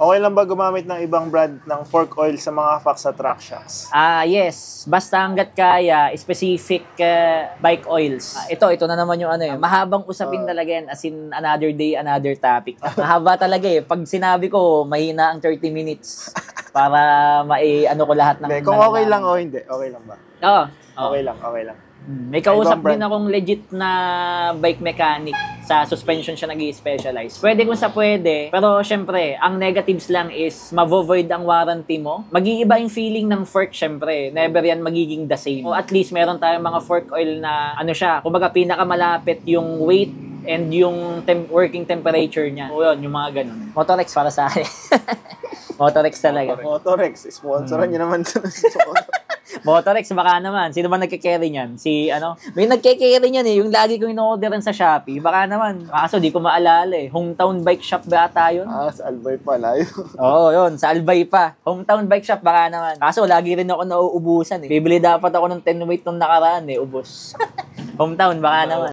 Okay lang ba gumamit ng ibang brand ng fork oil sa mga Fox at track shocks? Yes. Basta hanggat kaya, specific bike oils. Ito na naman yung ano eh. Mahabang usapin talaga yan, as in another day, another topic. Mahaba talaga eh. Pag sinabi ko, mahina ang 30 minutes para ano ko lahat ng... Kung okay lang o hindi, okay lang ba? Oo. Okay lang, okay lang. May kausap din akong legit na bike mechanic. Sa suspension siya nag-i-specialize. Pwede kung sa pwede, pero syempre, ang negatives lang is mavo-void ang warranty mo. Mag-iiba yung feeling ng fork syempre. Never yan magiging the same. O at least meron tayong mga fork oil na ano siya, kumbaga pinakamalapit yung weight and yung working temperature niya. O yun, yung mga ganun. Motorex para sa akin. Motorex talaga. Motorex, sponsoran niyo naman. Motorex, baka naman. Sino ba nagke-carry niyan? May nagke-carry niyan eh. Yung lagi kong in-orderan sa Shopee. Baka naman. Kaso di ko maalala eh. Hometown Bike Shop ba ata yun? Sa Albay pala yun. Oo, yun. Sa Albay pa. Hometown Bike Shop, baka naman. Kaso lagi rin ako nauubusan eh. Bibili dapat ako ng 10 weight nung nakaraan eh. Ubos. Hometown, baka naman.